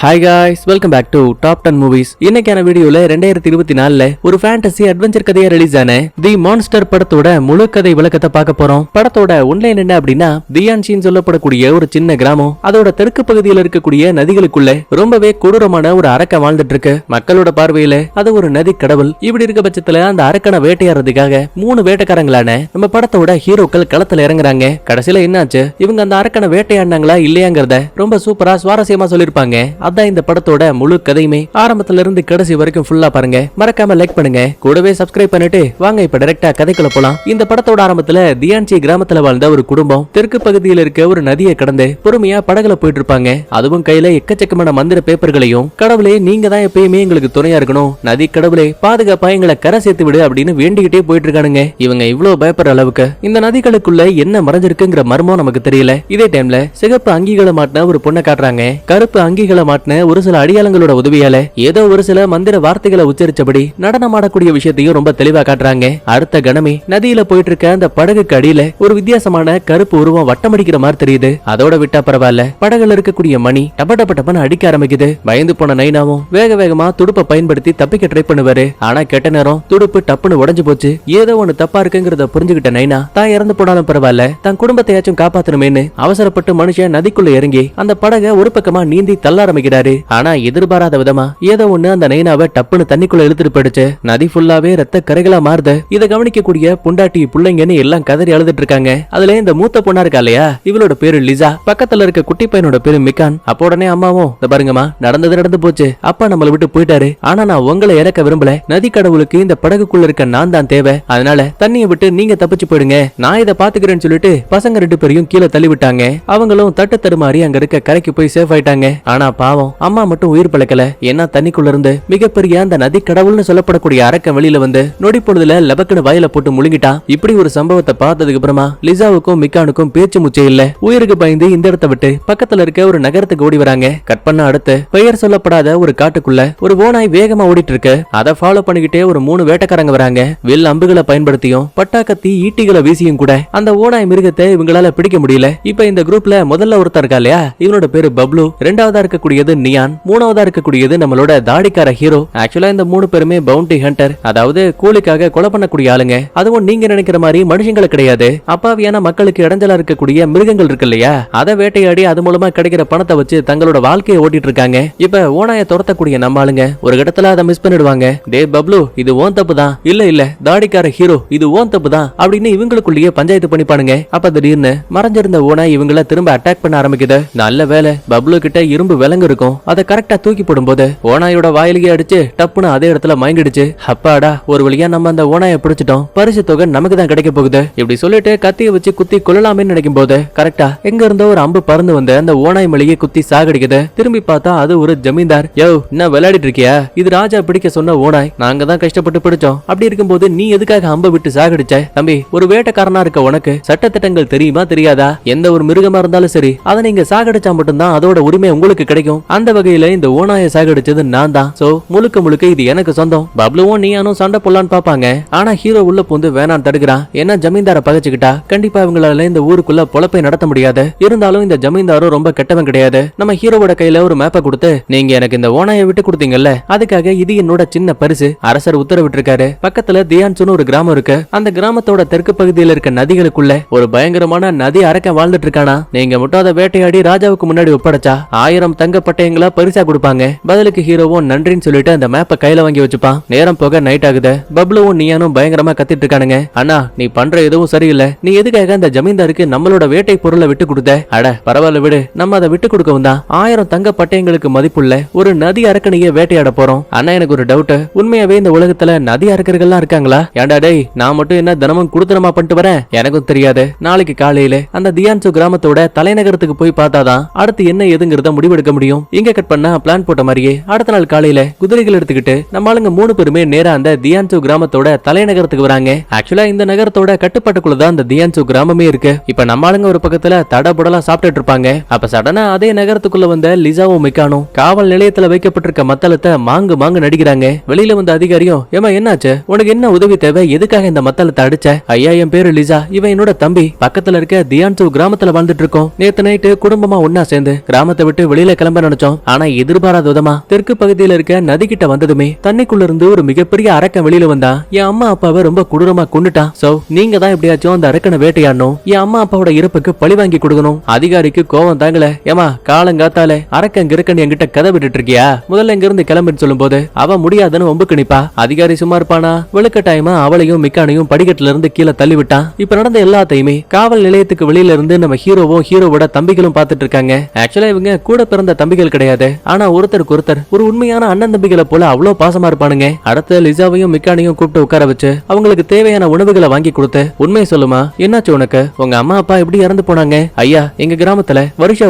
Hi guys, welcome back to top 10 movies. இன்னைக்கான வீடியோல 2024ல ஒரு ஃபேண்டசி அட்வென்ச்சர் கதையா ரிலீஸ் ஆன தி மான்ஸ்டர் படத்தோட முழு கதை விளக்கத்தை பார்க்க போறோம். படத்தோட ஒன்லைன் என்ன அப்படின்னா, தியான்ஷின்னு சொல்லப்படக்கூடிய ஒரு சின்ன கிராமம், அதோட தெற்கு பகுதியில் இருக்கக்கூடிய நதிகளுக்குள்ள ரொம்பவே கொடூரமான ஒரு அரக்கன் வாழ்ந்துட்டு இருக்கு. மக்களோட பார்வையில அது ஒரு நதி கடவுள். இப்படி இருக்க பட்சத்துல அந்த அரக்கனை வேட்டையாடுறதுக்காக 3 வேட்டைக்காரங்களான நம்ம படத்தோட ஹீரோக்கள் களத்துல இறங்குறாங்க. கடைசியில என்னாச்சு, இவங்க அந்த அரக்கனை வேட்டையாடினாங்களா இல்லையாங்கிறத ரொம்ப சூப்பரா சுவாரஸ்யமா சொல்லிருப்பாங்க. அதான் இந்த படத்தோட முழு கதையுமே. ஆரம்பத்துல இருந்து கடைசி வரைக்கும் ஃபுல்லா பாருங்க. மறக்காம லைக் பண்ணுங்க, கூடவே சப்ஸ்கிரைப் பண்ணிட்டு வாங்க இப்ப டைரக்டா கதைக்குள்ள போலாம். இந்த படத்தோட ஆரம்பத்துல தியான்சி கிராமத்துல வாழ்ந்த ஒரு குடும்பம் தெற்கு பகுதியில் இருக்க ஒரு நதியை கடந்து பொறுமையா படகுல போயிட்டு இருப்பாங்க. அதுவும் கையில எக்கச்சக்கமான மந்திர பேப்பர்களையும், கடவுளே நீங்க தான் எப்பயுமே எங்களுக்கு துணையா இருக்கணும், நதி கடவுளே பாதுகாப்பா எங்களை கரை சேர்த்து விடு அப்படின்னு வேண்டிக்கிட்டே போயிட்டு இருக்கானுங்க. இவங்க இவ்வளவு பயப்படுற அளவுக்கு இந்த நதிகளுக்குள்ள என்ன மறைஞ்சிருக்குங்கிற மர்மம் நமக்கு தெரியல. இதே டைம்ல சிகப்பு அங்கிகளை மாட்டின ஒரு பொண்ணை காட்டுறாங்க. கருப்பு அங்கிகளை ஒரு சில அடியாளங்களோட உதவியால ஏதோ ஒரு சில மந்திர வார்த்தைகளை உச்சரிச்சபடி நடனம் ஆடக்கூடிய விஷயத்தையும் ரொம்ப தெளிவா காட்டுறாங்க. அடுத்த கணமே நதியில போயிட்டு இருக்க அந்த படகுக்கு அடியில ஒரு வித்தியாசமான கருப்பு உருவம் வட்டமடிக்கிற மாதிரி தெரியுது. அதோட விட்டா பரவாயில்ல, படகுல இருக்கக்கூடிய மணி டபடபடபன்னு அடிக்க ஆரம்பிக்குது. பயந்து போன நைனாவும் வேக வேகமா துடுப்பை பயன்படுத்தி தப்பிக்க ட்ரை பண்ணுவாரு. ஆனா கெட்ட நேரம் துடுப்பு டப்புன்னு உடைஞ்சு போச்சு. ஏதோ ஒண்ணு தப்பா இருக்குங்கிறத புரிஞ்சுக்கிட்ட நைனா தான் இறந்து போனாலும் பரவாயில்ல, தன் குடும்பத்தையாச்சும் காப்பாத்தணுமேனு அவசரப்பட்டு மனுஷன் நதிக்குள்ள இறங்கி அந்த படகை ஒரு பக்கமா நீந்தி தள்ள ஆரம்பிக்கிறாரு. ஆனா எதிர்பாராத விதமா ஏதோ ஒண்ணு அந்த நைனாவை டப்புன்னு தண்ணிக்குள்ள இழுத்துட்டு போயிடுச்சு. நதி ஃபுல்லாவே ரத்த கரைகளா மாறுது. இதை கவனிக்கக்கூடிய புண்டாட்டி புள்ளைங்கன்னு எல்லாம் கதறி அழுதுட்டு இருக்காங்க. அதுல இந்த மூத்த பொண்ணா இருக்கா இல்லையா, இவளோட பேரு லிசா, பக்கத்துல இருக்க குட்டி பையனோட பேரு மிக்கான். அப்போ உடனே அம்மாவும், இந்த பாருங்கம்மா, நடந்தது நடந்து போச்சு, அப்பா நம்மளை விட்டு போயிட்டாரு, ஆனா நான் உங்களை இறக்க விரும்பல, நதி கடவுளுக்கு இந்த படகுக்குள்ள இருக்க நான் தான் தேவை, அதனால தண்ணியை விட்டு நீங்க தப்பிச்சு போயிடுங்க, நான் இதை பாத்துக்கிறேன்னு சொல்லிட்டு பசங்க 2 பேரையும் கீழே தள்ளி விட்டாங்க. அவங்களும் தட்டு தடுமாறி அங்க இருக்க கரைக்கு போய் சேஃப் ஆயிட்டாங்க. ஆனா பாவம் அம்மா மட்டும் உயிர் பழக்கல. ஏன்னா தண்ணிக்குள்ள இருந்து மிகப்பெரிய அந்த நதி கடவுள்னு சொல்லப்படக்கூடிய அரக்கன் வெளியில வந்து நொடி பொழுதுல லபக்குன்னு வாயில போட்டு முழுங்கிட்டான். இப்படி ஒரு சம்பவத்தை பார்த்ததுக்கு அப்புறமா லிசாவுக்கும் மிக்கானுக்கும் பேச்சு முச்சே இல்ல. உயிருக்கு பயந்து இந்த இடத்தை விட்டு பக்கத்துல இருக்க ஒரு நகரத்துக்கு ஓடி வராங்க. கட் பண்ண அடுத்து பெயர் சொல்லப்படாத ஒரு காட்டுக்குள்ள ஒரு ஓனாய் வேகமா ஓடிட்டு இருக்கு. அதை ஃபாலோ பண்ணிக்கிட்டே ஒரு 3 வேட்டைக்காரங்க வராங்க. வில் அம்புகளை பயன்படுத்தியும் பட்டாக்கத்தி ஈட்டிகளை வீசியும் கூட அந்த ஓனாய் மிருகத்தை இவங்களால பிடிக்க முடியல. இப்ப இந்த குரூப்ல முதல்ல ஒருத்தர் இருக்கா இல்லையா, இவனோட பேரு பப்ளு, 2வதா இருக்கக்கூடியது நியான், 3வதா இருக்கக்கூடியது நம்மளோட தாடிக்கார ஹீரோ. ஆக்சுவலா இந்த 3 பேருமே பவுண்டி ஹண்டர், அதாவது கூலிக்காக கொலை பண்ணக்கூடிய ஆளுங்க. அதுவும் நீங்க நினைக்கிற மாதிரி மனுஷங்களை கிடையாது. அப்பாவியான மக்களுக்கு இடைஞ்சலா இருக்கக்கூடிய மிருகங்கள் இருக்கு இல்லையா, அதை வேட்டையாடி அது மூலமா கிடைக்கிற பணத்தை வச்சு தங்களோட வாழ்க்கையை ஓட்டிட்டு இருக்காங்க. இப்ப ஓனாய துரத்தக்கூடிய நம்ம ஆளுங்க ஒரு இடத்துல அதை மிஸ் பண்ணிடுவாங்க. டே பப்ளு, இது ஓன் தப்பு தான், இல்ல இல்ல தாடிக்கார ஹீரோ இது ஓன் தப்பு தான் அப்படின்னு இவங்களுக்குள்ளேயே பஞ்சாயத்து பண்ணிப்பானுங்க. அப்ப திடீர்னு மறைஞ்சிருந்த ஓனாய் இவங்கள திரும்ப அட்டாக் பண்ண ஆரம்பிக்குது. நல்ல வேலை பப்ளு கிட்ட இரும்பு விலங்கு இருக்கும். அதை கரெக்டா தூக்கி போடும்போது ஓனாயோட வாயிலேயே அடிச்சு டப்புன்னு அதே இடத்துல மயங்கிடுச்சு. அப்பாடா, ஒரு வழியா நம்ம அந்த ஓனாயை பிடிச்சிட்டோம், பரிசு தொகை நமக்கு தான் கிடைக்க போகுது. இப்படி சொல்லிட்டு கத்தியை வச்சு குத்தி கொள்ளலாமே நினைக்கும் போது கரெக்டா எங்க இருந்தோ ஒரு அம்பு பறந்து வந்து அந்த ஓனாய் மலையை குத்தி சாகடிக்குது. திரும்பி பார்த்தா அது ஒரு ஜமீன்தார். யோ, என்ன விளையாடிட்டு இருக்கியா, இது ராஜா பிடிக்க சொன்ன ஓனாய், நாங்க தான் கஷ்டப்பட்டு பிடிச்சோம், அப்படி இருக்கும்போது நீ எதுக்காக அம்பை விட்டு சாகடிச்ச? தம்பி, ஒரு வேட்டைக்காரனா இருக்க உனக்கு சட்டத்திட்டங்கள் தெரியுமா தெரியாதா? எந்த ஒரு மிருகமா இருந்தாலும் சரி, அதை நீங்க சாகடிச்சா மட்டும்தான் அதோட உரிமை உங்களுக்கு கிடைக்கும். அந்த வகையில இந்த ஓனாயை சாகடிச்சது நான் தான். சோ முழுக்க முழுக்க இது எனக்கு சொந்தம். பப்ளுவும் நீயானும் சண்டை போடலான்னு பாப்பாங்க. ஆனா ஹீரோ உள்ள பூந்து வேணான்னு தடுக்கிறான். ஏன்னா ஜமீன்தார பகச்சுக்கிட்டா கண்டிப்பா இவங்களால இந்த ஊருக்குள்ள பொழப்பை நடத்த முடியாது. இருந்தாலும் இந்த ஜமீன்தாரும் ரொம்ப கெட்டவன் கிடையாது. நம்ம ஹீரோவோட கையில ஒரு மேப்பை கொடுத்து, நீங்க எனக்கு இந்த ஓனாயை விட்டு கொடுத்தீங்கல்ல, அதுக்காக இது என்னோட சின்ன பரிசு, அரசர் உத்தரவிட்டு இருக்காரு. பக்கத்துல தியான்சுன்னு ஒரு கிராமம் இருக்கு. அந்த கிராமத்தோட தெற்கு பகுதியில் இருக்க நதிகளுக்குள்ள ஒரு பயங்கரமான நதி அரக்கன் வாழ்ந்துட்டு இருக்கானா, நீங்க மட்டும் அதை வேட்டையாடி ராஜாவுக்கு முன்னாடி ஒப்படைச்சா 1000 தங்க பட்டயங்களா பரிசா கொடுப்பாங்க. பதிலுக்கு ஹீரோவும் நன்றின்னு சொல்லிட்டு அந்த மேப்பை கையில வாங்கி வச்சுப்பான். நேரம் போக நைட் ஆகுது. பப்ளுவும் நீயானும் பயங்கரமா கத்திட்டு இருக்கானுங்க. அண்ணா, நீ பண்ற எதுவும் சரியில்லை, நீ எதுக்காக அந்த ஜமீன்தாருக்கு நம்மளோட வேட்டை பொருளை விட்டு கொடுத்த? அட பரவாயில்ல விடு, நம்ம அதை விட்டு கொடுக்கவும் தான் 1000 தங்க பட்டயங்களுக்கு மதிப்புள்ள ஒரு நதி அரக்கனையே வேட்டையாட போறோம். அண்ணா, எனக்கு ஒரு டவுட், உண்மையாவே இந்த உலகத்துல நதி அரக்கர்கள்லாம் இருக்காங்களா? ஏண்டா டேய், நான் மட்டும் என்ன தினமும் குடுத்தனமா பண்ணிட்டு வரேன்? எனக்கும் தெரியாது. நாளைக்கு காலையில அந்த தியான்சு கிராமத்தோட தலைநகரத்துக்கு போய் பார்த்தாதான் அடுத்து என்ன ஏதுங்கிறத முடிவெடுக்க முடியும். இங்க கட் பண்ணா பிளான் போட்ட மாதிரியே அடுத்த நாள் காலையில குதிரைகள் எடுத்துக்கிட்டு நம்ம ஆளுங்க 3 பேருமே நேரா அந்த தியான்சு கிராமத்தோட தலைநகரத்துக்கு வராங்க. ஆக்சுவலா இந்த நகரத்தோட கட்டுப்பாட்டுக்குள்ளதான் அந்த தியான்சு கிராமமே இருக்கு. இப்ப நம்ம ஆளுங்க ஒரு பக்கத்துல தடபுடலா சாப்பிட்டுட்டு இருப்பாங்க. அப்ப சடனா அதே நகரத்துக்குள்ள வந்த லிசாவும் மிக்கானும் காவல் நிலையத்துல வைக்கப்பட்டிருக்க மத்தளத்தை மாங்கு மாங்கு நடிக்கிறாங்க. வெளியில வந்த அதிகாரியும், ஏமா என்னாச்சு, உனக்கு என்ன உதவி தேவை, எதுக்காக இந்த மத்தளத்தை அடிச்ச? ஐயா, என் பேரு லிசா, இவன் என்னோட தம்பி, பக்கத்துல இருக்க தியான்சு கிராமத்துல வாழ்ந்துட்டு இருக்கோம். நேத்து நைட்டு குடும்பமா ஒன்னா சேர்ந்து கிராமத்தை விட்டு வெளியில கிளம்ப நினைச்சோம். ஆனா எதிர்பாராத விதமா தெற்கு பகுதியில இருக்க நதி கிட்ட வந்ததுமே தண்ணிக்குள்ள இருந்து ஒரு மிகப்பெரிய அரக்கன் வெளியில வந்தா. என் அம்மா அப்பாவை ரொம்ப கொடூரமா கொன்னுட்டான். சோ நீங்க தான் எப்படியாச்சும் அந்த அரக்கனை வேட்டையாடணும், என் அம்மா அப்பாவோட இறப்புக்கு பழி வாங்கி கொடுக்கணும். அதிகாரிக்கு கோவம் தாங்கல. ஏமா காலங்காத்தாலே அரக்கன் கிரக்கன் என்கிட்ட கதை விட்டுட்டு இருக்கியா, முதல்ல இங்க இருந்து கிளம்புன்னு சொல்லும் போது அவ முடியாதுன்னு ஒம்புக்கு நிப்பா. அதிகாரி சும்மா இருப்பானா? வெளுக்கட்டாயமா அவளையும் மிக்கானையும் படிக்கட்டுல இருந்து கீழே தள்ளி விட்டான். இப்ப நடந்த எல்லாத்தையுமே காவல் நிலையத்துக்கு வெளியில இருந்து நம்ம ஹீரோவும் ஹீரோவோட தம்பிகளும் பாத்துட்டு இருக்காங்க. ஆக்சுவலா இவங்க கூட பிறந்த தம்பிகள் கிடையாது. ஆனா ஒருத்தருக்கு ஒருத்தர் ஒரு உண்மையான அண்ணன் தம்பிகளை போல அவ்வளவு பாசமா இருப்பானுங்க. அடுத்து லிசாவையும் மிக்கானையும் கூப்பிட்டு உட்கார வச்சு அவங்களுக்கு தேவையான உணவுகளை வாங்கி கொடுத்து, உண்மையை சொல்லுமா, என்னாச்சு உனக்கு? உங்க அம்மா அப்பா எப்படி இறந்து போனாங்க? ஐயா, எங்க கிராமத்துல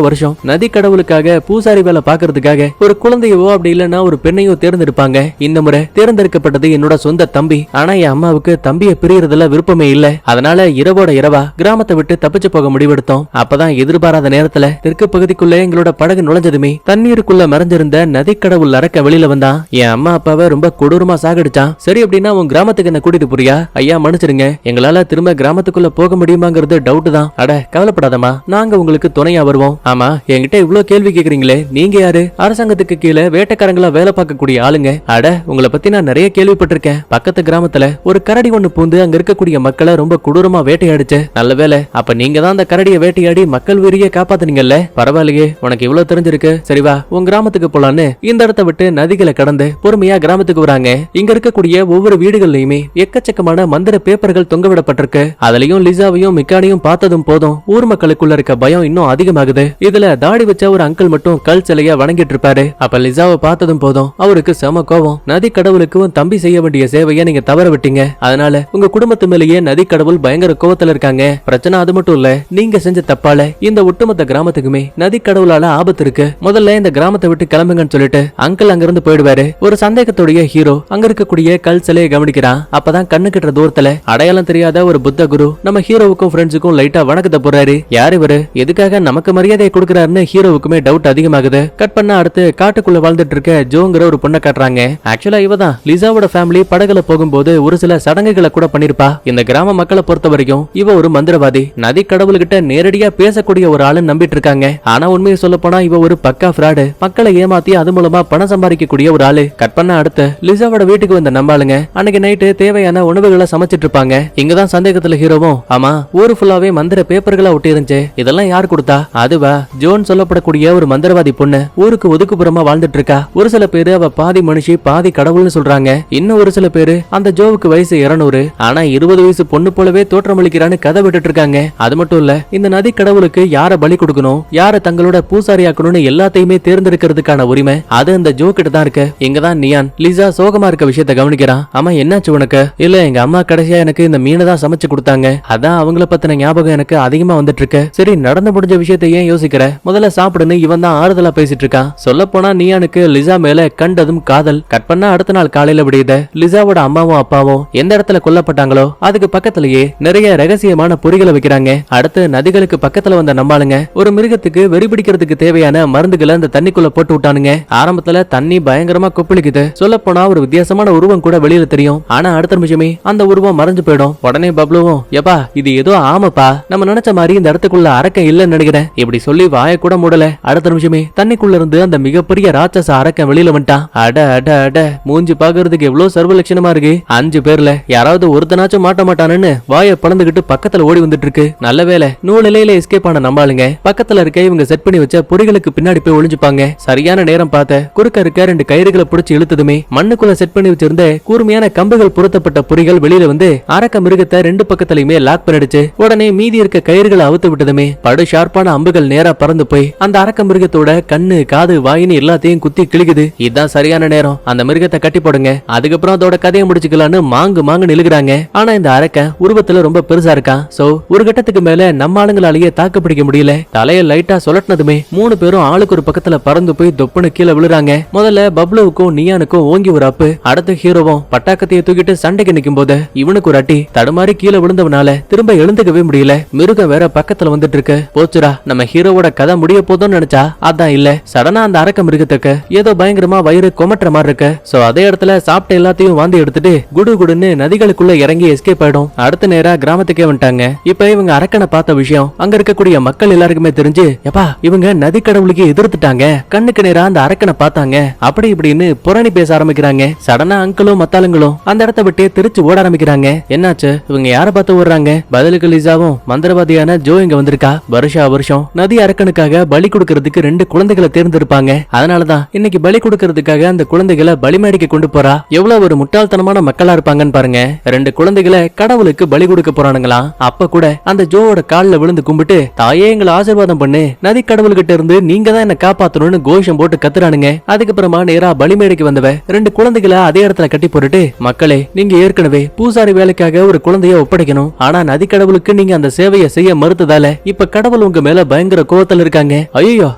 வருஷம் நதி கடவுளுக்காக பூசாரி வேலை பாக்குறதுக்காக ஒரு குழந்தையவோ அப்படி இல்லைன்னா ஒரு பெண்ணையோ தேர்ந்தெடுப்பாங்க. இந்த முறை தேர்ந்தெடுக்கப்பட்டது என்னோட சொந்த தம்பி. ஆனா என் அம்மாவுக்கு தம்பியை பிரியறதுல விருப்பமே இல்ல. அதனால இரவோட இரவா கிராமத்தை விட்டு தப்பிச்சு போக முடிவெடுத்தோம். அப்பதான் எதிர்பாராத நேரத்துல தெற்கு பகுதிக்குள்ள எங்களோட படகு நுழைஞ்சதுமே தண்ணீருக்குள்ள மறைஞ்சிருந்த நதி கடவுள் அரக்க வெளியில வந்தான். என் அம்மா அப்பாவை ரொம்ப கொடூரமா சாகடிச்சான். சரி அப்படின்னா உன் கிராமத்துக்கு என்ன கூட்டிட்டு போறியா? ஐயா மன்னிச்சிருங்க, எங்களால திரும்ப கிராமத்துக்குள்ள போக முடியுமாங்கிறது டவுட் தான். அட கவலைப்படாதமா, நாங்க உங்களுக்கு துணையா வருவோம். ஆமா, என்கிட்ட இவ்வளவு கேள்வி கேக்குறீங்களே, நீங்க யாரு? அரசாங்கத்துக்கு கீழே வேட்டைக்காரங்களா வேலை பார்க்கக்கூடிய ஆளுங்க. அட உங்களை பத்தி நான் நிறைய கேள்விப்பட்டிருக்கேன். பக்கத்து கிராமத்துல ஒரு கரடி ஒண்ணு பூந்து அங்க இருக்கக்கூடிய மக்களை ரொம்ப கொடூரமா வேட்டையாடிச்சு. நல்ல வேலை, அப்ப நீங்க தான் அந்த கரடியை வேட்டையாடி மக்கள் உயிரையே காப்பாத்துனீங்கல்ல. பரவாயில்லையே, உனக்கு இவ்வளவு தெரிஞ்சிருக்கு. சரி வா, உன் கிராமத்துக்கு போலான்னு இந்த இடத்தை விட்டு நதிகளை கடந்து பொறுமையா கிராமத்துக்கு வராங்க. இங்க இருக்கக்கூடிய ஒவ்வொரு வீடுகள்லயுமே எக்கச்சக்கமான மந்திர பேப்பர்கள் தொங்க விடப்பட்டிருக்கு. அதுலயும் லிசாவையும் மிக்கானையும் பார்த்ததும் போதும் ஊர் மக்களுக்குள்ள இருக்க பயம் இன்னும் அதிகமாகுது. இதுல தாடி வச்ச ஒரு அங்கிள் மட்டும் கல் சிலையா வணங்கிட்டு இருப்பாரு. அப்ப லிசாவை பார்த்ததும் போதும் அவருக்கு செம கோவம். நதி கடவுளுக்கு உன் தம்பி செய்ய வேண்டிய சேவையை நீங்க தவற விட்டீங்க. அதனால உங்க குடும்பத்து மேலேயே நதி கடவுள் பயங்கர கோவத்துல இருக்காங்க. பிரச்சனை அது மட்டும் இல்ல, நீங்க செஞ்ச தப்பால இந்த ஒட்டுமொத்த கிராமத்துக்குமே நதி கடவுளால ஆபத்து இருக்கு. முதல்ல இந்த கிராமத்தை விட்டு கிளம்புங்கன்னு சொல்லிட்டு அங்கிள் அங்கிருந்து போயிடுவாரு. ஒரு சந்தேகத்துடைய ஹீரோ அங்க இருக்கக்கூடிய கல் சிலையை கவனிக்கிறான். அப்பதான் கண்ணு கிட்ட தூரத்துல அடையாளம் தெரியாத ஒரு புத்த குரு நம்ம ஹீரோவுக்கும் ஃப்ரெண்ட்ஸுக்கும் லைட்டா வணக்கத்தை போறாரு. யார் இவரு, எதுக்காக நமக்கு மரியாதையை கொடுக்கறாருன்னு ஹீரோவுக்குமே டவுட் அதிகமாகுது. கட் பண்ண அடுத்து காட்டுக்குள்ள வாழ்ந்துட்டு இருக்க ஜோங்கிற ஒரு பொண்ணை காட்டுறாங்க. ஆக்சுவலா இவதான் லிசாவோட ஃபேமிலி படகுல போகும்போது ஒரு சில சடங்குகளை கூட பண்ணிருப்பா. இந்த கிராம மக்களை பொறுத்த வரைக்கும் இவ ஒரு மந்திரவாதி, நதி கடவுள்கிட்ட நேரடியா பேசக்கூடிய ஒரு ஆளுன்னு நம்பிட்டு இருக்காங்க. ஆனா உண்மையை சொல்ல போனா இவ ஒரு பக்கா ஃப்ராடு, மக்களை ஏமாத்தி அது மூலமா பணம் சம்பாதிக்கக்கூடிய ஒரு ஆளு. கட் பண்ண அடுத்து லிசாவோட வீட்டுக்கு வந்த நம்பாளுங்க அன்னைக்கு நைட்டு தேவையான உணவுகளை சமைச்சிட்டு இருப்பாங்க. இங்கதான் சந்தேகத்துல ஹீரோவும், ஆமா ஊரு ஃபுல்லாவே மந்திர பேப்பர்களா ஒட்டி இருந்துச்சு, இதெல்லாம் யார் கொடுத்தா? அதுவா ஜோன் சொல்லப்படக்கூடிய ஒரு மந்திரவாதி பொண்ணு ஊருக்கு ஒதுக்குப்புறமா வாழ்ந்துட்டு இருக்கா. ஒரு சில பேரு அவ பாதி மனுஷி பாதி கடவுள்னு சொல்றாங்க. இன்னும் ஒரு சில பேரு அந்த ஜோவுக்கு வயசு 200, ஆனா 20 வயசு பொண்ணு போலவே தோற்றமளிக்கிறான்னு கதை விட்டுட்டு இருக்காங்க. அது மட்டும் இல்ல, இந்த நதி கடவுளுக்கு யார பலி கொடுக்கணும், யார தங்களோட பூசாரியாக்கணும்னு எல்லாத்தையுமே தேர்ந்தெடுக்கிறதுக்கான உரிமை அது அந்த ஜோ கிட்ட தான் இருக்கு. இங்கதான் நியான் லிசா சோகமா இருக்க விஷயத்த கவனிக்கிறான். ஆமா என்னாச்சு உனக்கு? இல்ல எங்க அம்மா கடைசியா எனக்கு இந்த மீனை தான் சமைச்சு கொடுத்தாங்க, அதான் அவங்கள பத்தின ஞாபகம் எனக்கு அதிகமா வந்துட்டு இருக்கு. சரி நடந்து முடிஞ்ச விஷயத்தை ஏன் யோசிக்கிற, முதல்ல சாப்பிடுன்னு இவன் தான் ஆறுதலா பேசிட்டு இருக்கான். சொல்ல போனா நியானுக்கு லிசா மேல கண்டதும் காதல். கட் பண்ணா அடுத்த நாள் காலையில விடியுது. லிசாவோட அம்மாவும் அப்பாவும் எந்த இடத்துல கொல்லப்பட்டாங்களோ அதுக்கு பக்கத்திலேயே நிறைய ரகசியமான பொறிகளை வைக்கிறாங்க. அடுத்து நதிகளுக்கு பக்கத்துல வந்த நம்பாளுங்க ஒரு மிருகத்துக்கு வெறி பிடிக்கிறதுக்கு தேவையான மருந்துகளை அந்த தண்ணிக்குள்ள போட்டு விட்டானுங்க. ஆரம்பத்துல தண்ணி பயங்கரமா கொப்பளிக்குது. சொல்ல போனா ஒரு வித்தியாசமான உருவம் கூட வெளியில தெரியும். ஆனா அடுத்த நிமிஷமே அந்த உருவம் மறைஞ்சு போயிடும். உடனே பப்ளுவும், எப்பா இது ஏதோ ஆமாப்பா, நம்ம நினைச்ச மாதிரி இந்த இடத்துக்குள்ள அரக்கன் இல்லன்னு நினைக்கிறேன், இப்படி சொல்லி வாய கூட மூடல. அடுத்த நிமிஷமே தண்ணிக்குள்ள இருந்து அந்த மிகப்பெரிய ராட்சச அரக்கன் வெளியில வந்துட்டான். அட அட அட, மூஞ்சி பாக்குறதுக்கு எவ்வளவு சர்வ லட்சணமா இருக்கு. 5 பேர்ல யாராவது ஒருத்தனாச்சும் மாட்ட மாட்டானு வாயை பழந்துகிட்டு பக்கத்துல ஓடி வந்துட்டு இருக்கு. நல்ல வேலை நூலிலையில எஸ்கேப் ஆன நம்பாளுங்க பக்கத்துல இருக்க இவங்க செட் பண்ணி வச்ச பொறிகளுக்கு பின்னாடி போய் ஒளிஞ்சுப்பாங்க. சரியான நேரம் பார்த்த குறுக்க இருக்க 2 கயிறுகளை பிடிச்சு இழுத்ததுமே மண்ணுக்குள்ள செட் பண்ணி வச்சிருந்த கூர்மையான கம்புகள் பொருத்தப்பட்ட பொறிகள் வெளியில வந்து அரக்க மிருகத்தை 2 பக்கத்திலயுமே லாக் பண்ணிடுச்சு. உடனே மீதி இருக்க கயிறுகளை அவுத்து விட்டதுமே படு ஷார்ப்பான அம்புகள் நேரா பறந்து போய் அந்த அரக்க மிருகத்தோட கண்ணு காது வாயின்னு எல்லாத்தையும் குத்தி கிழிக்குது. இதுதான் சரியான நேரம், அந்த மிருகத்தை கட்டி போடுங்க, அதுக்கப்புறம் அதோட கதையை முடிச்சுக்கலான்னு மாங்கு நிலுகுறாங்க. ஆனா இந்த அரக்கன் உருவத்துல ரொம்ப பெருசா இருக்கான். சோ ஒரு கட்டத்துக்கு மேல நம்ம ஆளுங்களாலேயே தாக்கு பிடிக்க முடியல. தலைய லைட்டா சுழட்டினதுமே 3 பேரும் ஆளுக்கு ஒரு பக்கத்துல பறந்து போய் தொப்புன்னு கீழே விழுறாங்க. முதல்ல பப்ளுவுக்கும் நியானுக்கும் ஓங்கி ஒரு அப்பு, அடுத்த ஹீரோவும் பட்டாக்கத்தையை தூக்கிட்டு சண்டைக்கு நிக்கும் போது இவனுக்கு ஒரு அட்டி, தடுமாறி கீழே விழுந்தவனால திரும்ப எழுந்துக்கவே முடியல. மிருகம் வேற பக்கத்துல வந்துட்டு இருக்கு. போச்சுரா, நம்ம ஹீரோவோட கதை முடிய போதும்னு நினைச்சா அதான் இல்ல. சடனா அந்த அரக்க மிருகத்துக்கு ஏதோ பயங்கரமா வயிறு கொமட்டுற மாதிரி இருக்கு. சோ அதே இடத்துல சாப்பிட்ட எல்லாத்தையும் வாந்தி எடுத்துட்டு குடு குடுன்னு நதிகளுக்குள்ள இறங்கி எஸ்கேப் ஆயிடும். அடுத்த நேரா கிராமத்துக்கே வந்துட்டாங்க. இப்ப இவங்க அரக்கனை பார்த்த விஷயம் அங்க இருக்கக்கூடிய மக்கள் எல்லாருக்குமே தெரிஞ்சு, எப்பா இவங்க நதி கடவுளுக்கு எதிர நிறுத்திட்டாங்க. கண்ணுக்கு நேரா அந்த அரக்கனை பார்த்தாங்க. அப்படி இப்படின்னு புரணி பேச ஆரம்பிக்கிறாங்க. சடனா அங்கிளும் மத்தாளுங்களும் அந்த இடத்த விட்டு திருச்சி ஓட ஆரம்பிக்கிறாங்க. என்னாச்சு, இவங்க யார பார்த்து ஓடுறாங்க? பதிலுக்கு லிசாவும் மந்திரவாதியான ஜோ இங்க வந்திருக்கா. வருஷம் நதி அரக்கனுக்காக பலி கொடுக்கறதுக்கு 2 குழந்தைகளை தேர்ந்தெடுப்பாங்க. அதனாலதான் இன்னைக்கு பலி கொடுக்கறதுக்காக அந்த குழந்தைகளை பலிமேடைக்கு கொண்டு போறா. எவ்வளவு ஒரு முட்டாள்தனமான மக்களா இருப்பாங்கன்னு பாருங்க. 2 குழந்தைகளை கடவுளுக்கு பலி கொடுக்க போறானுங்களாம். அப்ப கூட அந்த ஜோவோட கால்ல விழுந்து கும்பிட்டு, தாயே எங்களை ஆசீர்வாதம் பண்ணு, நதி கடவுள்கிட்ட இருந்து நீங்க தான் என்ன காப்பாத்தணும்னு கோஷம் போட்டு கத்துறானுங்க. அதுக்கப்புறமா நேரா பலிமேடைக்கு வந்தவ 2 குழந்தைகளை அதே இடத்துல கட்டி போட்டுட்டு, மக்களே நீங்க ஏற்கனவே பூசாரி வேலைக்காக ஒரு குழந்தைய ஒப்படைக்கணும். ஆனா நதி கடவுளுக்கு நீங்க அந்த சேவையை செய்ய மறுத்ததால இப்ப கடவுள் உங்க மேல பயங்கர கோவத்துல இருக்காங்க. ஐயோ,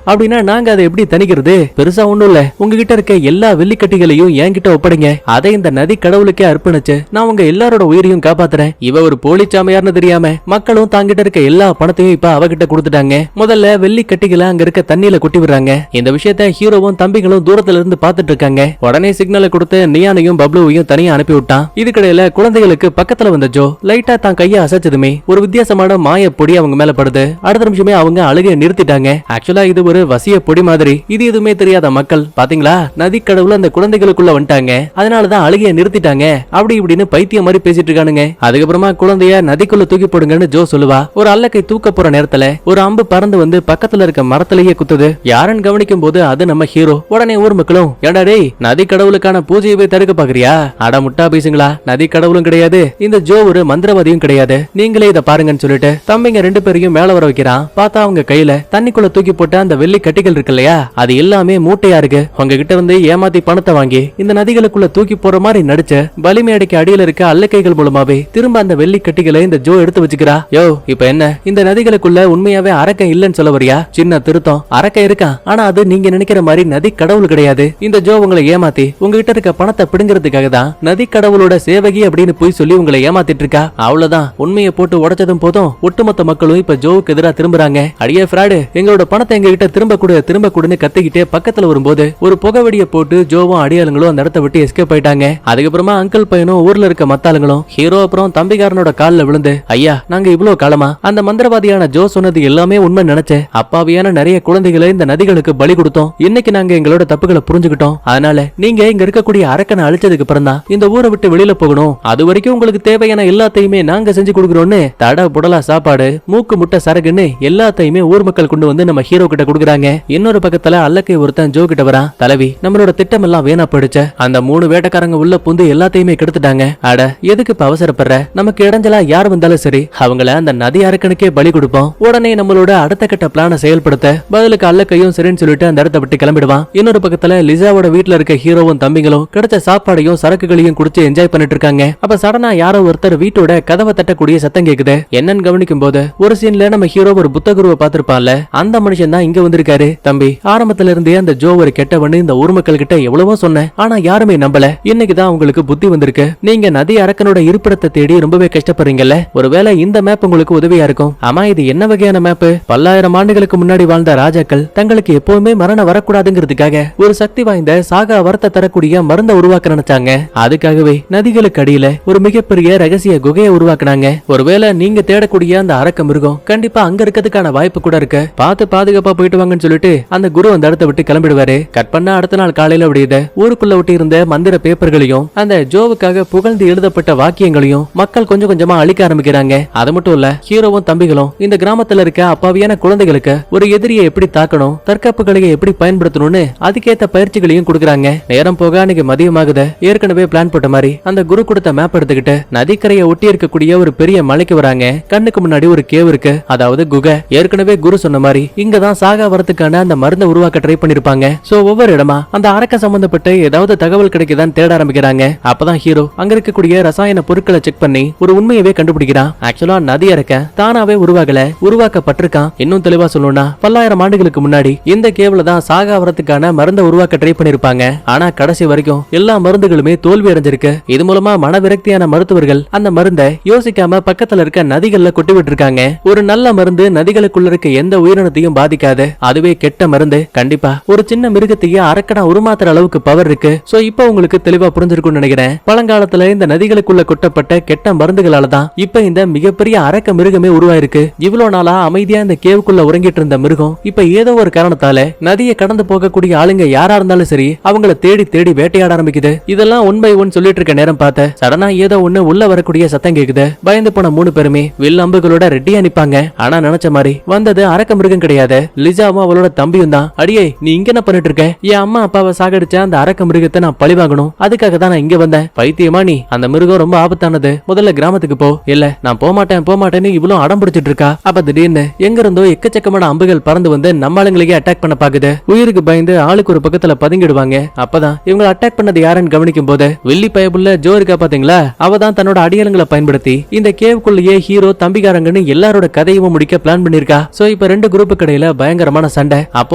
அப்படின்னா நாங்க அதை எப்படி தணிக்கிறது? பெருசா ஒண்ணும் இல்ல, உங்ககிட்ட இருக்க எல்லா வெள்ளிக்கட்டிகளையும் என்கிட்ட ஒப்படைங்க. அதை இந்த நதி கடவுளுக்கே அர்ப்பணிச்சு நான் உங்க எல்லாரோட உயிரையும் காப்பாத்துறேன். இவ ஒரு போலிச்சாமையார்னு தெரியாம மக்களும் தாங்கிட்ட இருக்க எல்லா பணத்தையும் இப்ப அவகிட்ட கொடுத்துட்டாங்க. முதல்ல வெள்ளிக்கட்டிகளை அங்க இருக்க தண்ணியில கொட்டி விடுறாங்க. இந்த விஷயத்த ஹீரோவும் தம்பிகளும் தூரத்துல இருந்து பாத்துட்டு இருக்காங்க. உடனே சிக்னலை கொடுத்து நியானையும் பப்ளுவையும் தனியா அனுப்பி விட்டான். இதுக்கிடையில குழந்தைகளுக்கு பக்கத்துல வந்த ஜோ லைட்டா தான் கைய அசைச்சதுமே ஒரு வித்தியாசமான மாய பொடி அவங்க மேல படுது. அடுத்த நிமிஷமே அவங்க அழுகைய நிறுத்திட்டாங்க. ஆக்சுவலா இது ஒரு வசிய பொடி மாதிரி. இது எதுவுமே தெரியாத மக்கள் பாத்தீங்களா, நதி கடவுள் அந்த குழந்தைகளுக்குள்ள வந்துட்டாங்க, அதனாலதான் அழுகைய நிறுத்திட்டாங்க அப்படி இப்படின்னு பைத்தியம் மாதிரி பேசிட்டு இருக்கானுங்க. அதுக்கப்புறமா குழந்தைய நதிக்குள்ள தூக்கி போடுங்கன்னு ஜோ சொல்லுவா. ஒரு அல்லக்கை தூக்க போற நேரத்துல ஒரு அம்பு பறந்து வந்து பக்கத்துல இருக்க மரத்திலேயே குத்துது. யாருன்னு கவனிக்கும் போது அது நம்ம ஹீரோ. உடனே ஊர் மக்களும், ஏடா டேய், நதி கடவுளுக்கான பூஜையை தடுக்க பாக்குறியா? அட முட்டா பேசுங்களா, நதி கடவுளும் கிடையாது, இந்த ஜோ ஒரு மந்திரவாதியும் கிடையாது, நீங்களே இதை பாருங்கன்னு சொல்லிட்டு தம்பிங்க 2 பேரையும் மேல வர வைக்கிறான். பார்த்தா அவங்க கையில தண்ணிக்குள்ள தூக்கி போட்ட அந்த வெள்ளி கட்டிகள் இருக்கு இல்லையா, அது எல்லாமே மூட்டையா இருக்கு. உங்ககிட்ட இருந்து ஏமாத்தி பணத்தை வாங்கி இந்த நதிகளுக்குள்ள தூக்கி போற மாதிரி நடிச்ச பலிமேடைக்கு அடியில இருக்க அல்லக்கைகள் மூலமாவே திரும்ப அந்த வெள்ளி கட்டிகளை இந்த ஜோ எடுத்து வச்சுக்கிறா. யோ, இப்ப என்ன, இந்த நதிகளுக்குள்ள உண்மையாவே அரக்கன் இல்லன்னு சொல்ல வரியா? சின்ன திருத்தம், அரக்கன் இருக்கான், ஆனா அது நீங்க நினைக்கிற மாதிரி நதி கடவுள் கிடையாது. இந்த ஜோ உங்களை ஏமாத்தி உங்ககிட்ட இருக்க பணத்தை பிடுங்கிறதுக்காக தான் நதி கடவுளோட சேவகி அப்படின்னு போய் சொல்லி உங்களை ஏமாத்திட்டு இருக்கா. அவ்வளவுதான், உண்மையை போட்டு உடைச்சதும் போதும் ஒட்டுமொத்த மக்களும் இப்ப ஜோவுக்கு எதிராக திரும்புறாங்க. அடியே ஃப்ராடு, எங்களோட பணத்தை எங்க கிட்ட திரும்ப கூடுன்னு கத்திக்கிட்டே பக்கத்துல வரும்போது ஒரு புகவெடியை போட்டு ஜோவும் அடியாளுங்களும் அந்த இடத்தை விட்டு எஸ்கேப் ஆயிட்டாங்க. அதுக்கப்புறமா அங்கிள் பையனும் ஊர்ல இருக்க மத்தாளுங்களும் ஹீரோ அப்புறம் தம்பிகாரனோட கால்ல விழுந்து, ஐயா நாங்க இவ்வளவு காலமா அந்த மந்திரவாதியான ஜோ சொன்னது எல்லாமே உண்மை நினைச்சேன். அப்பாவியான நிறைய குழந்தைகளை இந்த நதிகளுக்கு பலி கொடுத்தோம். இன்னைக்கு நாங்க எங்களோட தப்புகளை புரிஞ்சுக்கிட்டோம். அதனால நீங்க இங்க இருக்கக்கூடிய அரக்கனை அழிச்சதுக்கு அப்புறம் தான் இந்த ஊரை விட்டு வெளியில போகணும். அது வரைக்கும் உங்களுக்கு தேவையான எல்லாத்தையுமே நாங்க செஞ்சு கொடுக்குறோம்னு தட புடலா சாப்பாடு, மூக்கு முட்டை சரகுன்னு எல்லாத்தையுமே ஊர் மக்கள் கொண்டு வந்து நம்ம ஹீரோ கிட்ட கொடுக்குறாங்க. இன்னொரு பக்கத்துல அல்லக்கை ஒருத்தன் ஜோ கிட்ட வரான். தலைவி, நம்மளோட திட்டம் எல்லாம் வீணா போயிடுச்சு. அந்த 3 வேட்டைக்காரங்க உள்ள புந்து எல்லாத்தையுமே கெடுத்துட்டாங்க. அட எதுக்கு இப்ப அவசரப்படுற? நமக்கு இடைஞ்சலா யார் வந்தாலும் சரி, அவங்கள அந்த நதி அரக்கனுக்கே பலி கொடுப்போம். உடனே நம்மளோட அடுத்த கட்ட பிளான செயல்படுத்த பதிலுக்கு அல்லக்கையும் சரின்னு சொல்லிட்டு அந்த இடத்தை விட்டு கிளம்பிடுவான். இன்னொரு பக்கத்துல லிசாவோட வீட்டுல இருக்க ஹீரோவும் தம்பிங்களும் கிடைச்ச சாப்பாடையும் சரக்குகளையும் குடிச்சு என்ஜாய் பண்ணிட்டு இருக்காங்க. அப்ப சடனா யாரோ ஒருத்தர் வீட்டோட கதவை தட்டக்கூடிய சத்தம் கேக்குது. என்னன்னு கவனிக்கும் போது ஒரு சீன்ல நம்ம ஹீரோ ஒரு புத்தகுருவை பார்த்திருப்பான்ல, அந்த மனுஷன் தான் இங்க வந்திருக்காரு. தம்பி, ஆரம்பத்துல இருந்தே அந்த ஜோ ஒரு கெட்டவன்னு இந்த ஊர் மக்கள் கிட்ட எவ்வளவோ சொன்னேன், ஆனா யாருமே நம்பல. இன்னைக்குதான் உங்களுக்கு புத்தி வந்திருக்கு. நீங்க நதி அரக்கனோட இருப்பிடத்தை தேடி ரொம்பவே கஷ்டப்படுறீங்கல்ல, ஒருவேளை இந்த மேப் உங்களுக்கு உதவியா இருக்கும். ஆமா, இது என்ன வகையான மேப்? பல்லாயிரம் ஆண்டுகளுக்கு முன்னாடி வாழ்ந்த ராஜாக்கள் தங்களுக்கு எப்பவுமே மரணம் வரக்கூடாதுங்கிறதுக்காக ஒரு சக்தி வாய்ந்த சாகா வரத்தை தரக்கூடிய மருந்தை உருவாக்க நினைச்சாங்க. அதுக்காகவே நதிகளுக்கு அடியில ஒரு மிகப்பெரிய ரகசிய குகையை உருவாக்குனாங்க. ஒருவேளை நீங்க தேடக்கூடிய அந்த அரக்க மிருகம் கண்டிப்பா அங்க இருக்கிறதுக்கான வாய்ப்பு கூட இருக்கு. பார்த்து பாதுகாப்பா போயிட்டு வாங்கன்னு சொல்லிட்டு அந்த குரு அந்த இடத்தை விட்டு கிளம்பிடுவாரு. கட் பண்ணா அடுத்த நாள் காலையில அப்படியே ஊருக்குள்ள விட்டு இருந்த மந்திர பேப்பர்களையும் அந்த ஜோவுக்காக புகழ்ந்து எழுதப்பட்ட வாக்கியங்களையும் மக்கள் கொஞ்சம் கொஞ்சமா அழிக்க ஆரம்பிக்கிறாங்க. அது மட்டும் இல்ல, ஹீரோவும் தம்பிகளும் இந்த கிராமத்துல இருக்க அப்பாவியான குழந்தைகளுக்கு ஒரு எதிரியை எப்படி தாக்கணும், தற்காப்பு கலையை எப்படி பயன்படுத்தணும்னு அதுக்கேத்த பயிற்சிகளையும் கொடுக்கறாங்க. நேரம் போக அன்னைக்கு மதியமாகுது. ஏற்கனவே பிளான் போட்ட மாதிரி அந்த குரு கொடுத்த மேப் எடுத்துக்கிட்டு நதிக்கரையை ஒட்டி இருக்கக்கூடிய ஒரு பெரிய மலைக்கு வராங்க. கண்ணுக்கு முன்னாடி ஒரு கேவ் இருக்கு, அதாவது குகை. ஏற்கனவே குரு சொன்ன மாதிரி இங்கதான் சாகா வரத்துக்கான அந்த மருந்தை உருவாக்க ட்ரை பண்ணிருப்பாங்க. சோ ஒவ்வொரு இடமா அந்த அரக்க சம்பந்தப்பட்ட ஏதாவது தகவல் கிடைக்குதான்னு தேட ஆரம்பிக்கிறாங்க. அப்பதான் ஹீரோ அங்க இருக்கக்கூடிய ரசாயன பொருட்களை செக் பண்ணி ஒரு உண்மையவே கண்டுபிடிக்கிறான். ஆக்சுவலா நதி அரக்க தானாவே உருவாகல, உருவாக்கப்பட்டிருக்கான். இன்னும் தெளிவா சொல்லணும்னா பல்லாயிரம் ஆண்டுகளுக்கு முன்னாடி இந்த கேவ்ல தான் சாகா வரத்துக்கான மருந்தை உருவாக்க ட்ரை பண்ணிருப்பாங்க. ஆனா கடைசி வரைக்கும் எல்லா மருந்துகளுமே தோல்வி அடைஞ்சிருக்கு. இது மூலமா மனவிரக்தியான மருத்துவர்கள் அந்த மருந்தை யோசிக்காம பக்கத்துல இருக்க நதிகள்ல கொட்டி விட்டு இருக்காங்க. ஒரு நல்ல மருந்து நதிகளுக்குள்ள இருக்க எந்த உயிரினத்தையும் பாதிக்காது. அதுவே கெட்ட மருந்து கண்டிப்பா ஒரு சின்ன மிருகத்தையே அரக்கனா உருமாத்துற அளவுக்கு பவர் இருக்கு. சோ இப்போ உங்களுக்கு தெளிவா புரிஞ்சிருக்கும்னு நினைக்கிறேன். பழங்காலத்துல இந்த நதிகளுக்குள்ள கொட்டப்பட்ட கெட்ட மருந்துகளால தான் இப்ப இந்த மிகப்பெரிய அரக்க மிருகமே உருவாயிருக்கு. இவ்வளவு நாளா அமைதியா இந்த கேவுக்குள்ள உறங்கிட்டு இருந்த மிருகம் இப்ப ஏதோ ஒரு காரணத்தால நதியை கடந்து போகக்கூடிய ஆளுங்க யாரா இருந்தாலும் சரி அவங்கள தேடி தேடி வேட்டையாட ஆரம்பிக்குது. இதெல்லாம் ஒன் பை ஒன் சொல்லிட்டு இருக்க நேரம் பார்த்த சடனா ஏதோ ஒண்ணு உள்ள வரக்கூடிய சத்தம் கேக்குது. பயந்து போன 3 பேருமே வில் அம்புகளோட ரெட்டியா நிப்பாங்க. ஆனா நினைச்ச மாதிரி வந்தது அரக்க மிருகம் கிடையாது, லிசாவும் அவளோட தம்பியும் தான். அடியே நீ இங்க என்ன பண்ணிட்டு இருக்க? என் அம்மா அப்பாவை சாகடிச்ச அந்த அரக்க மிருகத்தை நான் பழி வாங்கணும், அதுக்காக தான் நான் இங்க வந்தேன். பைத்தியமா நீ? அந்த மிருகம் ரொம்ப ஆபத்தானது, முதல்ல கிராமத்துக்கு போ. இல்ல நான் போமாட்டேன்னு இவ்வளவு அடம் பிடிச்சிட்டு இருக்கா. அப்ப திடீர்னு எங்க இருந்தோ எக்கச்சக்கமான அம்புகள் பறந்து வந்து நம்ம ஆளுங்களுக்கே அட்டாக் பண்ண பாக்குது. உயிருக்கு பயந்து ஆளுக்கு ஒரு பக்கத்துல பதுங்கிடுவாங்க. அப்பதான் இவங்க அட்டாக் பண்ணது யாருன்னு கவனிக்கும் போது வெள்ளி பயபுள்ள ஜோ இருக்கா பாத்தீங்களா, அவதான் தன்னோட அடியாளங்களை பயன்படுத்தி இந்த கேவுக்குள்ளேயே ஹீரோ தம்பிக்காரங்கன்னு எல்லாரோட கதையும் முடிக்க பிளான் பண்ணிருக்கா. சோ இப்ப 2 குரூப் கடையில பயங்கரமான சண்டை. அப்போ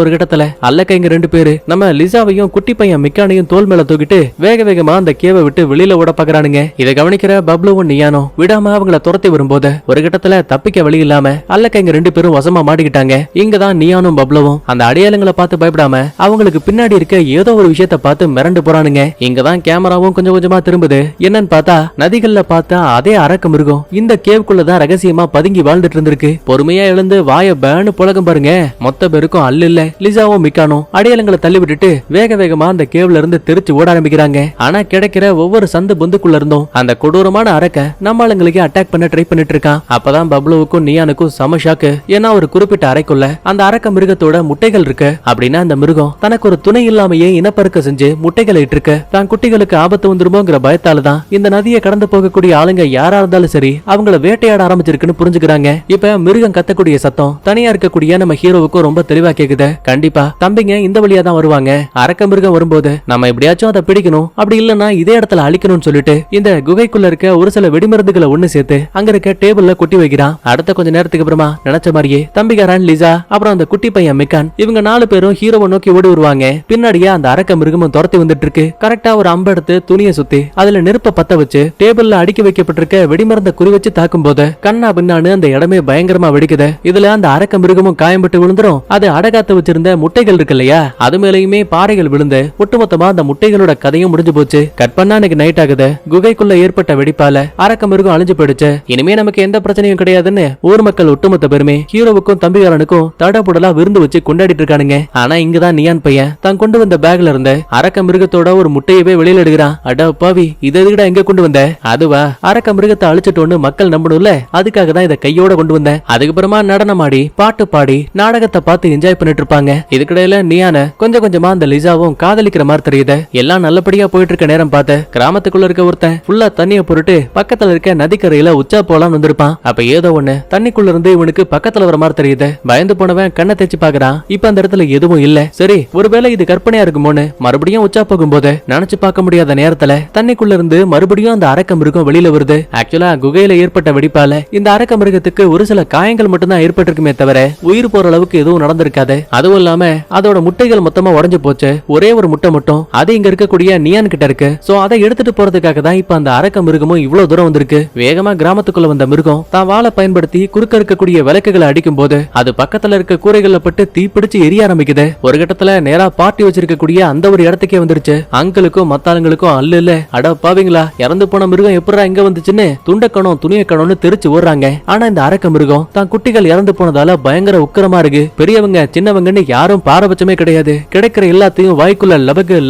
ஒரு கட்டத்துல அல்லக்கைங்க 2 பேரு நம்ம லிசாவையும் குட்டி பையன் மிக்கானையும் தோல் மேல தூக்கிட்டு வேக வேகமா அந்த கேவை விட்டு வெளியில ஓட பாக்குறானுங்க. இதை கவனிக்கிற பப்ளுவும் நியானோ விடாம அவங்கள துரத்தி வரும்போது ஒரு கட்டத்துல தப்பிக்க வழி இல்லாம அல்லக்கைங்க 2 பேரும் வசமா மாட்டிக்கிட்டாங்க. இங்கதான் நியானும் பப்ளுவும் அந்த அடையாளங்களை பார்த்து பயப்படாம அவங்களுக்கு பின்னாடி இருக்க ஏதோ ஒரு விஷயத்த பார்த்து மிரண்டு போறானுங்க. இங்கதான் கேமராவும் கொஞ்சம் கொஞ்சமா திரும்புது. என்னன்னு பார்த்தா நதிகள்ல பார்த்தா அதே அரக்க மிருகம் இந்த கேவுக்குள்ளதான் ரகசியமா பதுங்கி வாழ்ந்துட்டு இருந்திருக்கு. பொறுமையா எழுந்து வாய பேனு புலகம் பாருங்க. மொத்த பேருக்கும் அல்ல இல்ல. லிசாவும் மிக்கானும் அடையாளங்களை தள்ளி விட்டுட்டு வேக வேகமா அந்த கேவ்ல இருந்து தெரிச்சு ஓட ஆரம்பிக்கிறாங்க. ஆனா கிடைக்கிற ஒவ்வொரு சந்து பொந்துக்குள்ள இருந்தும் அந்த கொடூரமான அரக்க நம்ம ஆளுங்களுக்கு அட்டாக் பண்ண ட்ரை பண்ணிட்டு இருக்கான். அப்பதான் பப்ளுவுக்கும் நியானுக்கும் சம ஷாக்கு. ஏன்னா ஒரு குறிப்பிட்ட அறைக்குள்ள அந்த அரக்க மிருகத்தோட முட்டைகள் இருக்கு. அப்படின்னா அந்த மிருகம் தனக்கு ஒரு துணை இல்லாமையே இனப்பெருக்க செஞ்சு முட்டைகளை இட்டிருக்கு. தான் குட்டிகளுக்கு ஆபத்து வந்துருமோங்கிற பயத்தாலதான் இந்த நதியை கடந்து போகக்கூடிய ஆளுங்க யாரா இருந்தாலும் சரி அவங்கள வேட்டையாட ஆரம்பிச்சிருக்குன்னு புரிஞ்சுக்கிறாங்க. இப்ப மிருகம் கத்தக்கூடிய சத்தம் தனியா இருக்கக்கூடிய நம்ம ஹீரோவுக்கும் ரொம்ப தெளிவா கேக்குது. கண்டிப்பா தம்பிங்க இந்த வழியா தான் வருவாங்க. அரக்க மிருகம் வரும்போது நம்ம எப்படியாச்சும் அதை பிடிக்கணும், அப்படி இல்லன்னா இதே இடத்துல அழிக்கணும்னு சொல்லிட்டு இந்த குகைக்குள்ள இருக்க ஒரு சில வெடிமருந்துகளை ஒண்ணு சேர்த்து அங்க இருக்க டேபிள்ல கொட்டி வைக்கிறான். அடுத்த கொஞ்ச நேரத்துக்கு அப்புறமா நினைச்ச மாதிரியே தம்பிக்காரன் லிசா அப்புறம் அந்த குட்டி பையன் மிக்கான் இவங்க 4 பேரும் ஹீரோவை நோக்கி ஓடி வருவாங்க. பின்னாடியே அந்த அரக்க மிருகமும் துரத்தி வந்துட்டு இருக்கு. கரெக்டா ஒரு அம்பு எடுத்து துணியை சுத்தி அதுல நெருப்ப பத்த வச்சு டேபிள்ல அடுக்கி வைக்கப்பட்டிருக்க வெடிமருந்த குறி வச்சு தாக்கும் போது கண்ணா பின்னான்னு அந்த இடமே பயங்கரமா வெடிக்குது. இதுல அந்த அரக்க மிருகமும் காயம்பட்டு விழுந்துரும். அது அடகாத்து வச்சிருந்த முட்டைகள் இருக்கு இல்லையா, அது மேலயுமே பாறைகள் விழுந்து ஒட்டுமொத்தமா அந்த முட்டைகளோட கதையும் முடிஞ்சு போச்சு. கட் பண்ணா எனக்கு நைட் ஆகுது. குகைக்குள்ள ஏற்பட்ட வெடிப்பால அரக்க மிருகம் அழிஞ்சு போயிடுச்சு. இனிமே நமக்கு எந்த பிரச்சனையும் கிடையாதுன்னு ஊர் மக்கள் ஒட்டுமொத்த பேருமே ஹீரோவுக்கும் தம்பிகாரனுக்கும் தடபுடலா விருந்து வச்சு கொண்டாடிட்டு இருக்கானுங்க. ஆனா இங்கதான் நியான் பையன் தான் கொண்டு வந்த பேக்ல இருந்து அரக்க மிருகத்தோட ஒரு முட்டையவே வெளியில எடுக்கிறான். அட பாவி, இதை எங்க கொண்டு வந்த? அதுவா அரக்க மிருகத்தை அழிச்சிட்டோன்னு மக்கள் நம்பணும்ல, அதுக்காக தான் இதை கையோட கொண்டு வந்தேன். அதுக்கப்புறமா நடனமாடி பாட்டு பாடி நாடகத்தை பார்த்து என்ஜாய் பண்ணிட்டு இருப்பாங்க. இதுக்கிடையில நியான கொஞ்சம் கொஞ்சமா அந்த லிசாவும் காதலிக்கிற மாதிரி தெரியுது. எல்லாம் நல்லபடியா போயிட்டு இருக்க நேரம் பார்த்து கிராமத்துக்குள்ள இருக்க ஒருத்தன் ஃபுல்லா தண்ணியை பொருட்டு பக்கத்துல இருக்க நதிக்கரையில உச்சா போலான்னு வந்திருப்பான். அப்ப ஏதோ ஒண்ணு தண்ணிக்குள்ள இருந்து இவனுக்கு பக்கத்துல வர மாதிரி தெரியுது. பயந்து போனவன் கண்ணை தேய்ச்சி பாக்குறான். இப்ப அந்த இடத்துல எதுவும் இல்ல. சரி ஒருவேளை இது கற்பனையா இருக்குமோன்னு மறுபடியும் உச்சா போகும்போது நினைச்சு பார்க்க முடியாத நேரத்துல தண்ணிக்குள்ள இருந்து மறுபடியும் அந்த அரக்க மிருகம் வெளியில வருது. ஆக்சுவலா குகையில ஏற்பட்ட வெடிப்பால இந்த அரக்க மிருகத்துக்கு ஒரு சில காயங்கள் மட்டும் தான் ஏற்பட்டிருக்குமே தவிர உயிர் போற அளவுக்கு எதுவும் நடந்திருக்காது. அதுவும் இல்லாம அதோட முட்டைகள் மொத்தமா உடைஞ்சு போச்சு. ஒரே ஒரு முட்டை மட்டும் அது இங்க இருக்கக்கூடிய நியான் கிட்ட இருக்கு. சோ அதை எடுத்துட்டு போறதுக்காக தான் இப்ப அந்த அரக்க மிருகமும் இவ்வளவு தூரம் வந்திருக்கு. வேகமா கிராமத்துக்குள்ள வந்த மிருகம் தான் வாளை பயன்படுத்தி குறுக்க இருக்கக்கூடிய விளக்குகளை அடிக்கும் போது அது பக்கத்துல இருக்க கூரைகள்ல பட்டு தீப்பிடிச்சு எரிய ஆரம்பிக்குது. ஒரு கட்டத்துல நேரா பார்ட்டி வச்சிருக்கக்கூடிய அந்த ஒரு இடத்துக்கே வந்துருச்சு. அங்கிளுக்கும் மத்தாளுங்களுக்கும் அல்ல இல்ல, அட பாவீங்களா, இறந்து போன மிருகம் எப்படா இங்க வந்துச்சுன்னு துண்டக்கணும் துணியக்கணும்னு தெரிச்சு ஓடுறாங்க. ஆனா இந்த அரக்க மிருகம் தான் குட்டிகள் இறந்து போனதால பயங்கர உக்கிரமா இருக்கு. பெரியவங்க சின்னவங்கன்னு யாரும் பாரபட்சமே கிடையாது. கிடைக்கிற எல்லாத்தையும் வாய்க்குள்ள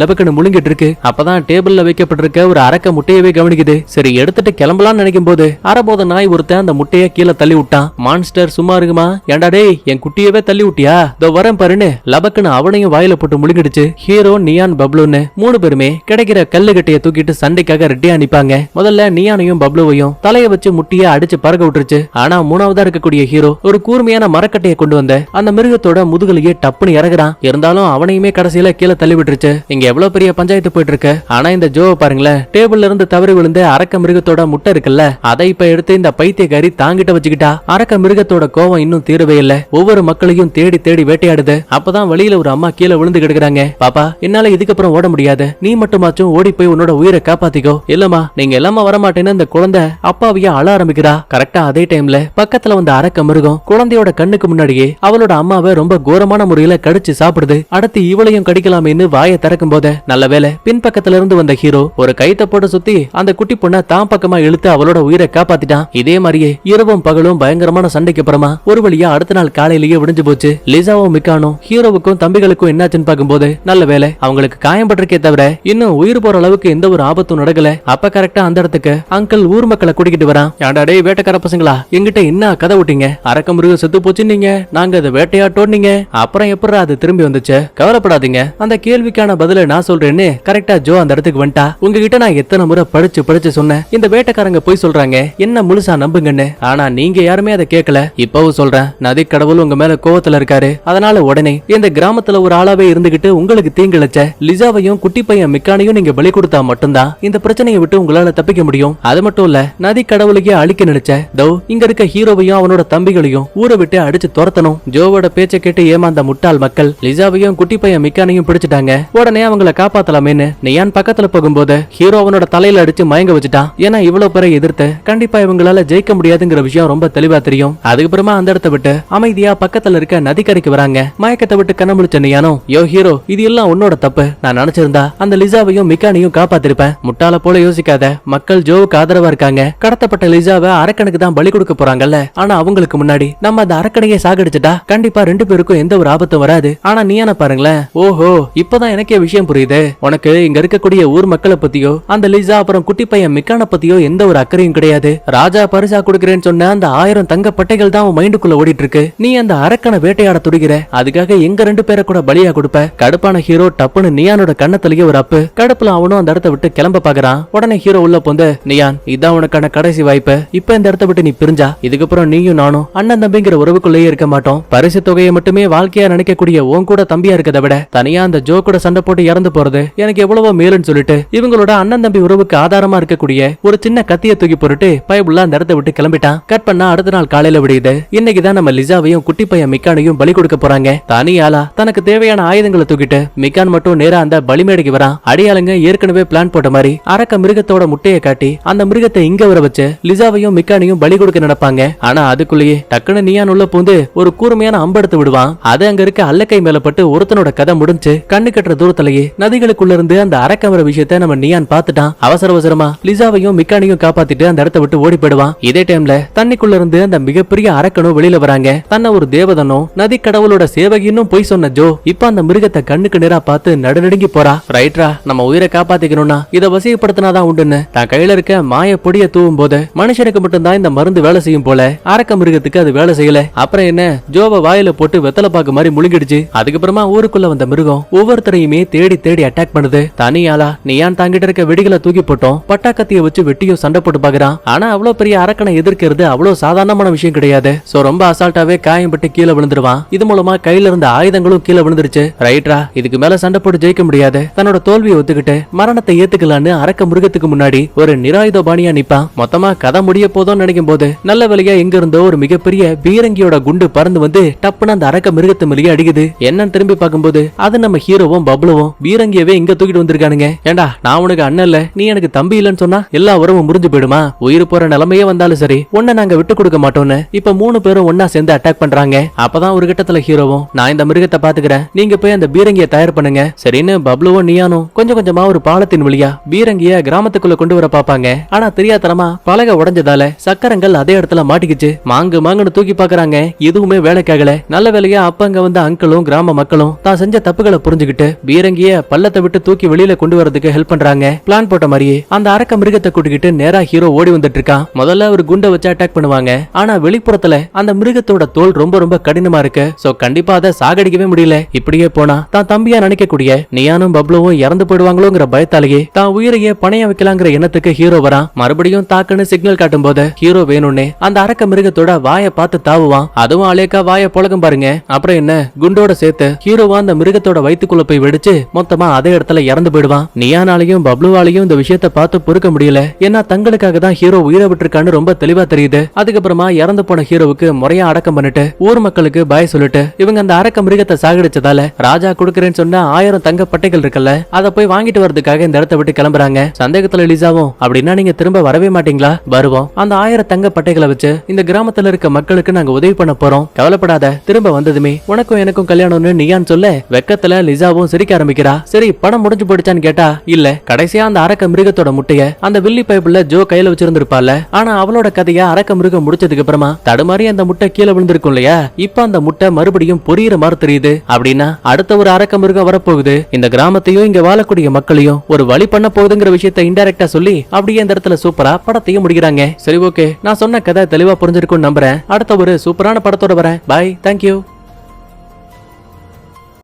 லபக்குன்னு முழுங்கிட்டு இருக்கு. அப்பதான் டேபிள்ல வைக்கப்பட்டிருக்க ஒரு அரக்க முட்டையவே கவனிக்குது. சரி எடுத்துட்டு கிளம்பலாம்னு நினைக்கும் போது அரபோத நாய் ஒருத்தன் அந்த முட்டைய கீழே தள்ளி விட்டான். மான்ஸ்டர் சும்மா இருக்குமா, ஏண்டா டேய் என் குட்டியவே தள்ளி விட்டியா, இதோ வரேன் பாருன்னு லபக்குன்னு அவனையும் வாயில போட்டு முழுங்கிடுச்சு. ஹீரோ நியான் பப்ளுன்னு 3 பேருமே கிடைக்கிற கல்லுகட்டைய தூக்கிட்டு சண்டைக்காக ரெட்டியா நிப்பாங்க. முதல்ல நியானையும் பப்ளுவையும் தலைய வச்சு முட்டிய அடிச்சு பறக்க விட்டுருச்சு. ஆனா 3வதா இருக்கக்கூடிய ஹீரோ ஒரு கூர்மையான மரக்கட்டையை கொண்டு வந்த அந்த மிருகத்தோட முதுகலையே டப்புன்னு இறங்குறான். இருந்தாலும் அவனையுமே கடைசியில கீழே தள்ளி விட்டுருச்சு. இங்க எவ்வளவு பெரிய பஞ்சாயத்து போயிட்டு இருக்கு. ஆனா இந்த ஜோவை பாருங்களேன், டேபிள்ல இருந்து தவறி விழுந்த அரக்க மிருகத்தோட முட்டை இருக்குல்ல, அதை இப்ப எடுத்து இந்த பைத்தியக்காரி தாங்கிட்ட வச்சுக்கிட்டா. அரக்க மிருகத்தோட கோவம் இன்னும் தீரவே இல்ல. ஒவ்வொரு மக்களையும் தேடி தேடி வேட்டையாடுது. அப்பதான் வழியில ஒரு அம்மா கீழே விழுந்து கிடக்குறாங்க. பாப்பா என்னால இதுக்கப்புறம் ஓட முடியாது, நீ மட்டுமாச்சும் ஓடி போய் உன்னோட உயிரை காப்பாத்திக்கோ. இல்லமா நீங்க எல்லாமா வரமாட்டேன்னு இந்த குழந்தை அப்பாவியா அழ ஆரம்பிக்கிறா. கரெக்டா அதே டைம்ல பக்கத்துல வந்த அரக்க மிருகம் குழந்தையோட கண்ணுக்கு முன்னாடியே அவளோட அம்மாவை ரொம்ப கோரமான முறையில கடிச்சு சாப்பிடுது. அடுத்து இவளையும் கடிக்கலாமேன்னு வாயை திறக்கும் போது நல்ல வேலை பின்பக்கத்துல இருந்து வந்த ஹீரோ ஒரு கைத்த போட்டு சுத்தி அந்த குட்டி பொண்ணை தான் பக்கமா இழுத்து அவளோட உயிரை காப்பாத்திட்டான். இதே மாதிரியே இரவும் பகலும் பயங்கரமான சண்டைக்கு அப்புறமா ஒரு வழியா அடுத்த நாள் காலையிலேயே விடிஞ்சு போச்சு. லிசாவும் ஜோவாவும் மிக்கானும் ஹீரோவுக்கும் தம்பிகளுக்கும் என்னாச்சுன்னு பாக்கும்போது நல்ல வேலை அவங்களுக்கு காயம்பட்டிருக்கே தவிர இன்னும் உயிர் போற அளவுக்கு எந்த ஒரு ஆபத்தும் நடக்கல. அப்ப கரெக்டா அந்த இடத்துக்கு அங்கிள் ஊர் மக்களை கூட்டிக்கிட்டு வரான். ஏன்டா டேய் வேட்டைக்கார பசங்களா, எங்கிட்ட என்ன கதை விட்டீங்க? அரக்க மிருகம் செத்து போச்சு நீங்க, நாங்க அதை வேட்டையாட்டோன்னீங்க, அப்புறம் எப்படி அது திரும்பி வந்துச்சு? கவலைப்படாதீங்க, அந்த கேள்விக்கான பதில நான் சொல்றேன்னு கரெக்டா ஜோ அந்த இடத்துக்கு வந்துட்டா. உங்ககிட்ட நான் எத்தனை முறை படிச்சு சொன்னேன் இந்த வேட்டைக்காரங்க போய் சொல்றாங்க என்ன முழுசா நம்புங்கன்னு, ஆனா நீங்க யாருமே அதை கேட்கல. இப்பவும் சொல்றேன், நதி கடவுள் உங்க மேல கோவத்துல இருக்காரு. அதனால உடனே இந்த கிராமத்துல ஒரு ஆளாவே இருந்துகிட்டு உங்களுக்கு தீங்கிழைச்ச லிசாவையும் குட்டி பையன் மிக்கானையும் நீங்க பலி கொடுத்தா மட்டும்தான் இந்த பிரச்சனையை விட்டு உங்களால தப்பிக்க முடியும். அது மட்டும் இல்ல, நதி கடவுளையே அழிக்க நினைச்ச தோ இங்க இருக்க ஹீரோவையும் அவனோட தம்பிகளையும் ஊரை விட்டு அடிச்சு துரத்தணும். ஜோவோட பேச்சை கேட்டு ஏமாந்த முட்டாள் மக்கள் லிசாவையும் குட்டி பையன் மிக்கானையும் பிடிச்சிட்டாங்க. உடனே அவங்களை காப்பாத்தலாமேன்னு நியான் பக்கத்துல போகும்போது ஹீரோ அவனோட தலையில அடிச்சு மயங்க வச்சுட்டான். ஏன்னா இவ்வளவு பேரை எதிர்த்து கண்டிப்பா இவங்களால ஜெயிக்க முடியாதுங்கிற விஷயம் ரொம்ப தெளிவா தெரியும். அதுக்கப்புறமா அந்த இடத்தை விட்டு அமைதியா பக்கத்துல இருக்க நதிக்கரைக்கு வராங்க. மயக்கத்தை விட்டு கண்ண முழிச்ச நியானோ, யோ ஹீரோ இது எல்லாம் உன்னோட தப்பு, நான் நினைச்சிருந்தா அந்த லிசாவையும் மிக்கானையும் காப்பாத்திருப்பேன். முட்டாள போல யோசிக்காத, மக்கள் ஜோவுக்கு ஆதரவா இருக்காங்க. கடத்தப்பட்ட லிசாவை அரக்கனுக்கு தான் பலி கொடுக்க போறாங்கல்ல, ஆனா அவங்களுக்கு முன்னாடி நம்ம அந்த அரக்கனையே சாகடிச்சுட்டா கண்டிப்பா ரெண்டு பேருக்கும் எந்த ஒரு ஆபத்தும் வராது. ஆனா நீயான பாருங்களேன், ஓஹோ இப்பதான் எனக்கே விஷயம் புரியுது. உனக்கு இங்க இருக்கக்கூடிய ஊர் மக்களை பத்தியோ அந்த லிசா அப்புறம் குட்டி பையன் மிக்கான பத்தியோ எந்த ஒரு அக்கறையும் கிடையாது. ராஜா பரிசா கொடுக்கிறேன்னு சொன்ன அந்த 1000 தங்க பட்டைகள் தான் உன் மைண்டுக்குள்ள ஓடிட்டு இருக்கு. நீ அந்த அரக்கனை வேட்டையாட துடிக்கிற, அதுக்காக எங்க ரெண்டு பேரை கூட பலியா கொடுப்ப. கடுப்பான ஹீரோ டப்புன்னு நியானோட கண்ணத்திலேயே ஒரு அப்பு. கடுப்புல அவனும் அந்த இடத்தை விட்டு கிளம்ப பாக்குறான். உடனே ஹீரோ உள்ள போந்து, நியான் இதான் உனக்கான கடைசி வாய்ப்பு, இப்ப இந்த இடத்தை விட்டு நீ பிரிஞ்சா இதுக்கப்புறம் நீயும் நானும் அண்ணன் தம்பிங்கிற உறவுக்குள்ளேயே இருக்க மாட்டோம். பரிசு தொகையை மட்டுமே வாழ்க்கையா நினைக்கக்கூடிய உன் கூட தம்பியா இருக்கதை விட தனியா அந்த ஜோ கூட சண்டை போட்டு இறந்து போறது எனக்கு எவ்வளவோ மேலுன்னு சொல்லிட்டு இவங்களோட அண்ணன் தம்பி உறவுக்கு ஆதாரமா இருக்கக்கூடிய ஒரு சின்ன கத்திய தூக்கி போட்டுட்டு பயபுள்ள அந்த இடத்தை விட்டு கிளம்பிட்டான். கட் பண்ணா அடுத்த நாள் காலையில விடியுது. இன்னைக்குதான் நம்ம லிசாவையும் குட்டி பையன் மிக்கானையும் பலி கொடுக்க போறாங்க. தனியாளா தனக்கு தேவையான ஆயுதங்களை தூக்கிட்டு மிக்கான் மட்டும் நேரா அந்த பலிமேடைக்கு வரான். அடியாளுங்க ஏற்கனவே பிளான் போட்ட மாதிரி அரக்க மிருகத்தோட முட்டையை காட்டி அந்த மிருகத்தை இங்க வர வச்சு லிசாவையும் மிக்கானையும் பலி கொடுக்க நடப்பாங்க. ஆனா அதுக்குள்ளேயே டக்குன்னு நியான் உள்ள பூந்து ஒரு கூர்மையான அம்பெடுத்து விடுவான். அது அங்க இருக்க அல்லக்கை மேல பட்டு ஒருத்தனோட கதை முடிஞ்சு கண்ணு கட்டுற தூரத்திலேயே நதிகளுக்குள்ள இருந்து அந்த அரக்கமர விஷயத்தை நம்ம நியான் பாத்துட்டான். அவசரமா லிசாவையும் மிக்கானையும் காப்பாத்திட்டு அந்த இடத்தை விட்டு ஓடி போயிடுவான். இதே டைம்ல தண்ணிக்குள்ள இருந்து அந்த மிகப்பெரிய அரக்கனும் வெளியில வராங்க. தன்னை ஒரு தேவதனும் நதி கடவுளோட சேவகின்னு போய் சொன்ன ஜோ இப்ப அந்த மிருகத்தை கண்ணுக்கு நேரா பார்த்து நடுநடுங்கி போறா. ரைட்ரா, நம்ம உயிரை காப்பாத்திக்கணும்னா இதை வசியப்படுத்தினாதான் உண்டுன்னு தான் கையில இருக்க மாய பொடிய தூவும் போது மனுஷனுக்கு மட்டும்தான் இந்த மருந்து வேலை செய்யும் போல அரக்க மிருகத்துக்கு அது வேலை செய்யல. அப்புறம் என்ன, ஜோவை வாயில போட்டு வெத்தலை பாக்கு மாதிரி முழுங்கிடுச்சு. அதுக்கப்புறமா ஊருக்குள்ள வந்த மிருகம் ஒவ்வொருத்தரையுமே தேடி தேடி அட்டாக் பண்ணுது. தனியாளா நியான் தாங்கிட்டு இருக்க வெடிகளை தூக்கி போட்டோம். பட்டாக்கத்திய வச்சு வெட்டியும் சண்டை போட்டு பாக்குறான். ஆனா அவ்வளவு பெரிய அரக்கனை எதிர்க்கிறது அவ்வளவு சாதாரணமான விஷயம் கிடையாது. சோ ரொம்ப அசால்ட்டாவே காயம்பட்டு கீழே விழுந்துருவான். இது மூலமா கையில இருந்த ஆயுதங்களும் கீழே விழுந்துருச்சு. ரைட்ரா, இதுக்கு மேல சண்டை போட்டு ஜெயிக்க முடியாது. தன்னோட தோல்வியை ஒத்துக்கிட்டு மரணத்தை ஏத்துக்கலான்னு அரக்க மிருகத்துக்கு முன்னாடி ஒரு நிராயுதபாணியா நிப்பான். மொத்தமா கதை முடிய போதும்னு நினைக்கும் போது நல்ல வேலையா எங்க இருந்தோ ஒரு மிகப்பெரிய பீரங்கியோட குண்டு பறந்து வந்து டப்புன்னு அந்த அரக்க மிருகத்து மேலேயே அடிக்குது. என்னன்னு திரும்பி பார்க்கும்போது அது நம்ம ஹீரோவும் பப்ளுவும் பீரங்கியவே இங்க தூக்கிட்டு வந்திருக்கானுங்க. ஏண்டா, நான் உனக்கு அண்ணன் இல்ல, நீ எனக்கு தம்பி இல்லன்னு சொன்னா எல்லா உறவும் முறிஞ்சு போயிடுமா? உயிர் போற நிலைமையே வந்தாலும் சரி உன்னை நாங்க விட்டு கொடுக்க மாட்டோம்னு இப்ப 3 பேரும் ஒன்னா சேர்ந்து அட்டாக் பண்றாங்க. அப்பதான் ஒரு கட்டத்துல ஹீரோவும், நான் இந்த மிருகத்தை பாத்துக்கிறேன், நீங்க போய் அந்த பீரங்கியை தயார் பண்ணுங்க சரின்னு பப்ளுவும் நியானும் கொஞ்சம் கொஞ்சமா ஒரு பாலத்தின் வழியா பீரங்கிய கிராமத்துக்குள்ள கொண்டு வர பாப்பாங்க. ஆனா தெரியாதனமா பலகை உடைஞ்சதால சக்கரங்கள் அதே இடத்துல மாட்டிக்கிச்சு. மாங்குன்னு தூக்கி பாக்குறாங்க, எதுவுமே வேலைக்காகல. நல்ல வேலையா அப்ப அங்க வந்த அங்கிளும் கிராம மக்களும் தான் செஞ்ச தப்புகளை புரிஞ்சுக்கிட்டு பீரங்கிய பள்ளத்தை விட்டு தூக்கி வெளியில கொண்டு வரதுக்கு ஹெல்ப் பண்றாங்க. பிளான் போட்ட மாதிரியே அந்த அரக்க மிருகத்தை கூட்டிக்கிட்டு நேரா ஹீரோ ஓடி வந்துட்டு இருக்கான். முதல்ல ஒரு குண்டை வச்சு அட்டாக் பண்ணுவாங்க. ஆனா வெளிப்புறத்துல அந்த மிருகத்தோட தோல் ரொம்ப ரொம்ப கடினமா இருக்கு. சோ கண்டிப்பா அதை சாகடிக்கவே முடியல. இப்படியே போனா தான் தம்பியா நினைக்கக்கூடிய நியானும் பப்ளுவும் இறந்து போயிடுவாங்களோங்கிற பயத்தாலேயே தான் உயிரையே பணைய வைக்கலாங்கிற எண்ணத்துக்கு ஹீரோ வரான். மறுபடியும் தாக்குன்னு சிக்னல் காட்டும் போது ஹீரோ வேணும்னே அந்த அரக்க மிருகத்தோட வாயை பார்த்து தாவுவான். அதுவும் அலேக்கா வாயை புழகம் பாருங்க. அப்புறம் என்ன, குண்டோட சேர்த்து ஹீரோவா அந்த மிருகத்தோட வயிற்றுக்குள்ள போய் வெடிச்சு மொத்தமா அதே இடத்துல இறந்து போயிடுவான். நியானாலையும் பப்ளுவாலையும் இந்த விஷயத்த பார்த்து பொறுக்க முடியல. ஏன்னா தங்களுக்காக தான் ஹீரோ உயிரை விட்டுருக்கான்னு ரொம்ப தெளிவா தெரியுது. அதுக்கப்புறமா இறந்து போன ஹீரோவுக்கு முறையா அடக்கம் பண்ணிட்டு ஊர் மக்களுக்கு பாய் சொல்லிட்டு இவங்க அந்த அரக்க மிருகத்தை சாகடிச்சதால ராஜா கொடுக்கறேன்னு சொன்ன 1000 தங்க பட்டைகள் இருக்குல்ல, அதை போய் வாங்கிட்டு வரதுக்காக இந்த இடத்தை விட்டு கிளம்புறாங்க. சந்தேகத்துல லிசாவும், அப்படின்னா நீங்க திரும்ப வரவே மாட்டீங்களா? வருவோம், அந்த 1000 தங்க பட்டைகளை வச்சு இந்த கிராமத்துல இருக்க மக்களுக்கு நாங்க உதவி பண்ண போறோம், கவலைப்படாத, திரும்ப வந்ததுமே உனக்கும் எனக்கும் கல்யாணம்னு நியான் சொல்ல வெக்கத்துல லிசாவும் சிரிக்க ஆரம்பிக்கிறா. சரி, படம் முடிஞ்சு போயிடுச்சான்னு கேட்டா இல்ல, கடைசியா அந்த அரக்க மிருகத்தோட முட்டைய அந்த வில்லி பைப்புல ஜோ கையில வச்சிருந்திருப்பால. ஆனா அவளோட கதையா அரக்க மிருகம் முடிச்சதுக்கு அப்புறமா தடுமாறி அந்த முட்டை கீழே விழுந்திருக்கும் இல்லையா, இப்ப அந்த முட்டை மறுபடியும் புரியுற மாதிரி தெரியுது. அப்படின்னா அடுத்த ஒரு அரக்க மிருகம் வரப்போகுது, இந்த கிராமத்தையும் இங்க வாழக்கூடிய மக்களையும் ஒரு வழி பண்ண போகுதுங்கிற விஷயத்தை இன்டைரக்டா சொல்லி அப்படியே இந்த இடத்துல சூப்பரா படத்தையும் முடிக்கிறாங்க. சரி, ஓகே, நான் சொன்ன கதை தெளிவா புரிஞ்சிருக்கும்னு நம்புறேன். அடுத்த ஒரு சூப்பரான படத்தோட வரேன். Bye, thank you.